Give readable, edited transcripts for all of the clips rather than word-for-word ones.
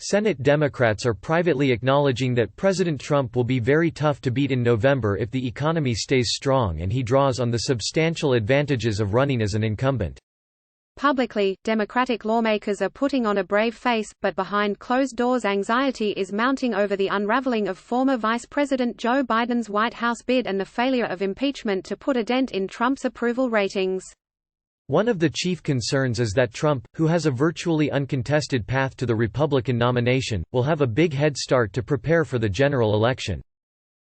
Senate Democrats are privately acknowledging that President Trump will be very tough to beat in November if the economy stays strong and he draws on the substantial advantages of running as an incumbent. Publicly, Democratic lawmakers are putting on a brave face, but behind closed doors anxiety is mounting over the unraveling of former Vice President Joe Biden's White House bid and the failure of impeachment to put a dent in Trump's approval ratings. One of the chief concerns is that Trump, who has a virtually uncontested path to the Republican nomination, will have a big head start to prepare for the general election.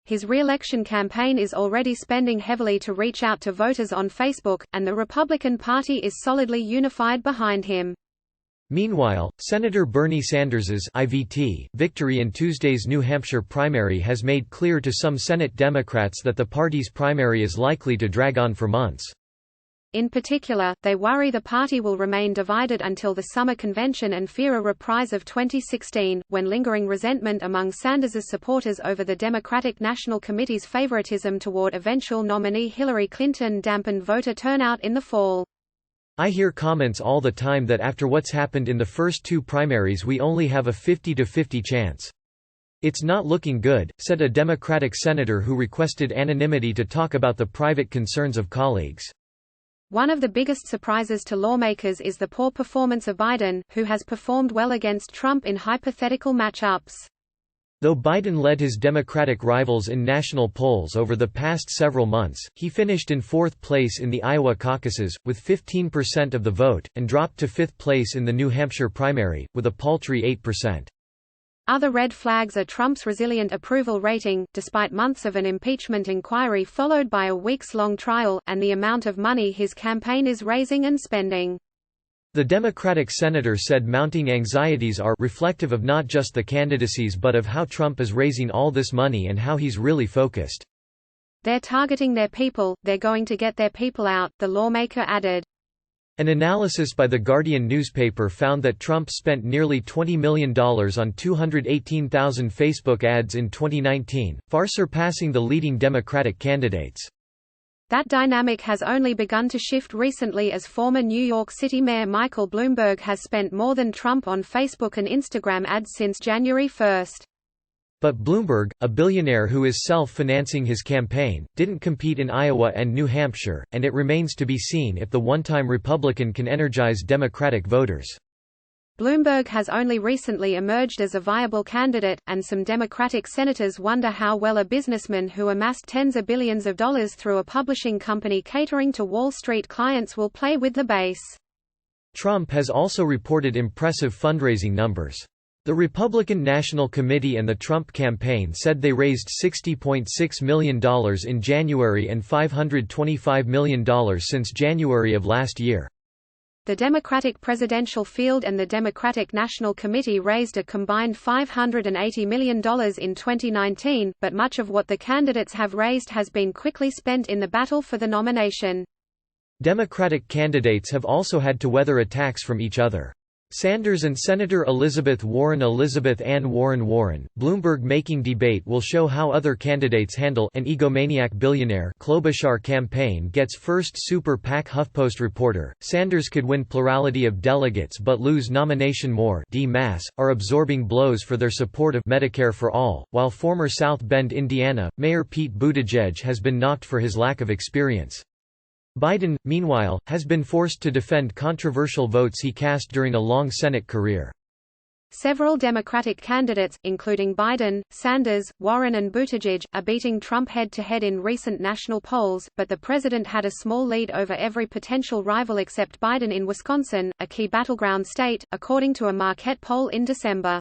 His re-election campaign is already spending heavily to reach out to voters on Facebook, and the Republican Party is solidly unified behind him. Meanwhile, Senator Bernie Sanders's (IVT) victory in Tuesday's New Hampshire primary has made clear to some Senate Democrats that the party's primary is likely to drag on for months. In particular, they worry the party will remain divided until the summer convention and fear a reprise of 2016, when lingering resentment among Sanders's supporters over the Democratic National Committee's favoritism toward eventual nominee Hillary Clinton dampened voter turnout in the fall. I hear comments all the time that after what's happened in the first two primaries we only have a 50-50 chance. It's not looking good, said a Democratic senator who requested anonymity to talk about the private concerns of colleagues. One of the biggest surprises to lawmakers is the poor performance of Biden, who has performed well against Trump in hypothetical matchups. Though Biden led his Democratic rivals in national polls over the past several months, he finished in fourth place in the Iowa caucuses, with 15% of the vote, and dropped to fifth place in the New Hampshire primary, with a paltry 8%. Other red flags are Trump's resilient approval rating, despite months of an impeachment inquiry followed by a weeks-long trial, and the amount of money his campaign is raising and spending. The Democratic senator said mounting anxieties are reflective of not just the candidacies but of how Trump is raising all this money and how he's really focused. They're targeting their people, they're going to get their people out, the lawmaker added. An analysis by The Guardian newspaper found that Trump spent nearly $20 million on 218,000 Facebook ads in 2019, far surpassing the leading Democratic candidates. That dynamic has only begun to shift recently as former New York City Mayor Michael Bloomberg has spent more than Trump on Facebook and Instagram ads since January 1. But Bloomberg, a billionaire who is self-financing his campaign, didn't compete in Iowa and New Hampshire, and it remains to be seen if the one-time Republican can energize Democratic voters. Bloomberg has only recently emerged as a viable candidate, and some Democratic senators wonder how well a businessman who amassed tens of billions of dollars through a publishing company catering to Wall Street clients will play with the base. Trump has also reported impressive fundraising numbers. The Republican National Committee and the Trump campaign said they raised $60.6 million in January and $525 million since January of last year. The Democratic presidential field and the Democratic National Committee raised a combined $580 million in 2019, but much of what the candidates have raised has been quickly spent in the battle for the nomination. Democratic candidates have also had to weather attacks from each other. Sanders and Senator Elizabeth Ann Warren, Bloomberg making debate will show how other candidates handle an egomaniac billionaire Klobuchar campaign gets first super PAC HuffPost reporter, Sanders could win plurality of delegates but lose nomination more mass, are absorbing blows for their support of Medicare for All, while former South Bend, Indiana, Mayor Pete Buttigieg has been knocked for his lack of experience. Biden, meanwhile, has been forced to defend controversial votes he cast during a long Senate career. Several Democratic candidates, including Biden, Sanders, Warren and Buttigieg, are beating Trump head-to-head in recent national polls, but the president had a small lead over every potential rival except Biden in Wisconsin, a key battleground state, according to a Marquette poll in December.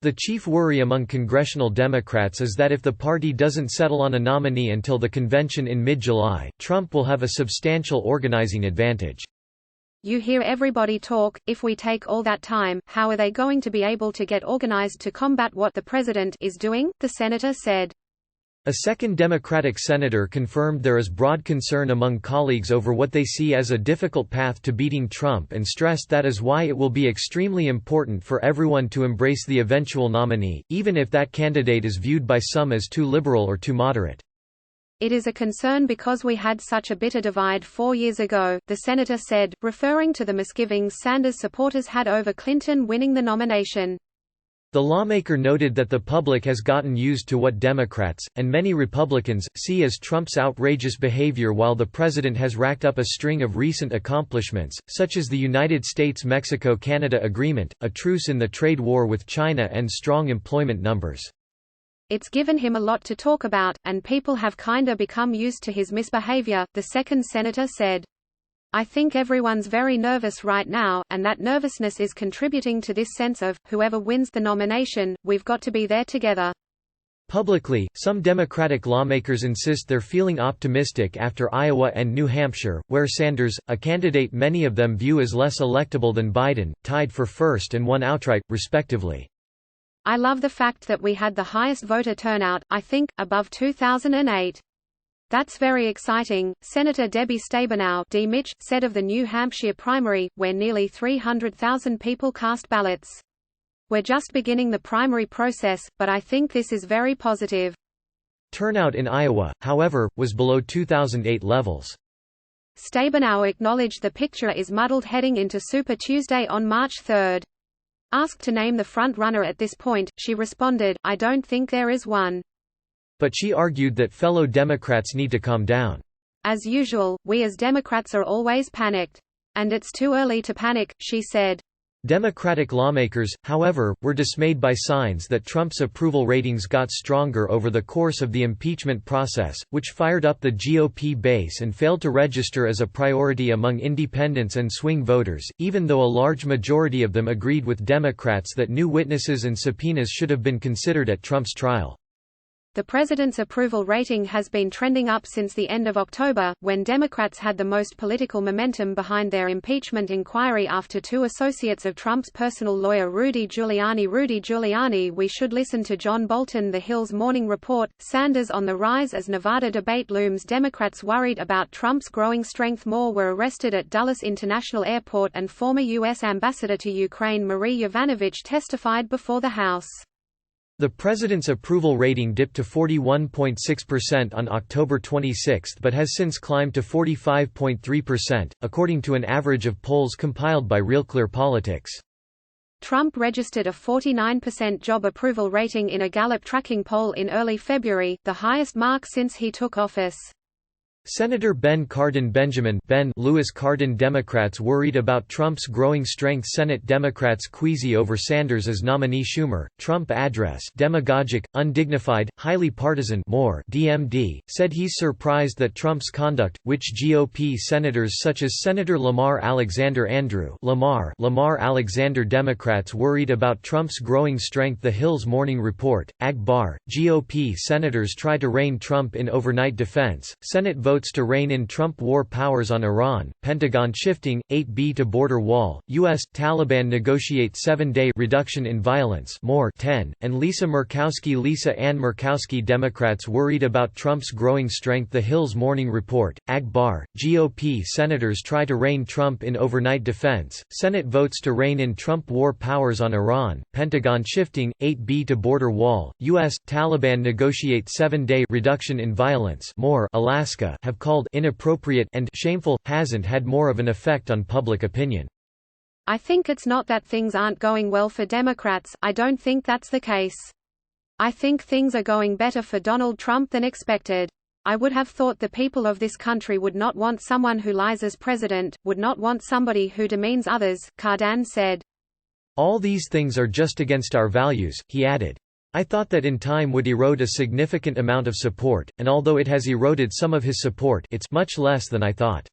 The chief worry among congressional Democrats is that if the party doesn't settle on a nominee until the convention in mid-July, Trump will have a substantial organizing advantage. You hear everybody talk, if we take all that time, how are they going to be able to get organized to combat what the president is doing, the senator said. A second Democratic senator confirmed there is broad concern among colleagues over what they see as a difficult path to beating Trump and stressed that is why it will be extremely important for everyone to embrace the eventual nominee, even if that candidate is viewed by some as too liberal or too moderate. It is a concern because we had such a bitter divide 4 years ago, the senator said, referring to the misgivings Sanders supporters had over Clinton winning the nomination. The lawmaker noted that the public has gotten used to what Democrats, and many Republicans, see as Trump's outrageous behavior while the president has racked up a string of recent accomplishments, such as the United States-Mexico-Canada Agreement, a truce in the trade war with China and strong employment numbers. It's given him a lot to talk about, and people have kinda become used to his misbehavior, the second senator said. I think everyone's very nervous right now, and that nervousness is contributing to this sense of, whoever wins the nomination, we've got to be there together. Publicly, some Democratic lawmakers insist they're feeling optimistic after Iowa and New Hampshire, where Sanders, a candidate many of them view as less electable than Biden, tied for first and won outright, respectively. I love the fact that we had the highest voter turnout, I think, above 2008. That's very exciting, Senator Debbie Stabenow D. Mitch said of the New Hampshire primary, where nearly 300,000 people cast ballots. We're just beginning the primary process, but I think this is very positive. Turnout in Iowa, however, was below 2008 levels. Stabenow acknowledged the picture is muddled heading into Super Tuesday on March 3. Asked to name the front-runner at this point, she responded, I don't think there is one. But she argued that fellow Democrats need to calm down. As usual, we as Democrats are always panicked. And it's too early to panic, she said. Democratic lawmakers, however, were dismayed by signs that Trump's approval ratings got stronger over the course of the impeachment process, which fired up the GOP base and failed to register as a priority among independents and swing voters, even though a large majority of them agreed with Democrats that new witnesses and subpoenas should have been considered at Trump's trial. The president's approval rating has been trending up since the end of October, when Democrats had the most political momentum behind their impeachment inquiry after two associates of Trump's personal lawyer Rudy Giuliani. We should listen to John Bolton. TheHill's Morning Report, Sanders on the rise as Nevada debate looms. Democrats worried about Trump's growing strength. More were arrested at Dulles International Airport, and former U.S. Ambassador to Ukraine Marie Yovanovitch testified before the House. The president's approval rating dipped to 41.6% on October 26 but has since climbed to 45.3%, according to an average of polls compiled by Real Clear Politics. Trump registered a 49% job approval rating in a Gallup tracking poll in early February, the highest mark since he took office. Senator Ben Cardin Lewis Cardin. Democrats worried about Trump's growing strength. Senate Democrats queasy over Sanders as nominee. Schumer, Trump address demagogic, undignified, highly partisan. Moore DMD, said he's surprised that Trump's conduct, which GOP senators such as Senator Lamar Alexander Democrats worried about Trump's growing strength. The Hill's Morning Report, Ag Bar, GOP senators try to rein Trump in overnight defense. Senate votes to rein in Trump war powers on Iran, Pentagon shifting, 8B to border wall, U.S. Taliban negotiate 7-day reduction in violence. More 10, and Lisa Ann Murkowski. Democrats worried about Trump's growing strength. The Hill's Morning Report, Ag Bar, GOP senators try to rein Trump in overnight defense. Senate votes to rein in Trump war powers on Iran, Pentagon shifting, 8B to border wall, U.S. Taliban negotiate 7-day reduction in violence. More Alaska have called inappropriate and shameful, hasn't had more of an effect on public opinion. I think it's not that things aren't going well for Democrats, I don't think that's the case. I think things are going better for Donald Trump than expected. I would have thought the people of this country would not want someone who lies as president, would not want somebody who demeans others, Cardin said. All these things are just against our values, he added. I thought that in time would erode a significant amount of support, and although it has eroded some of his support, it's much less than I thought.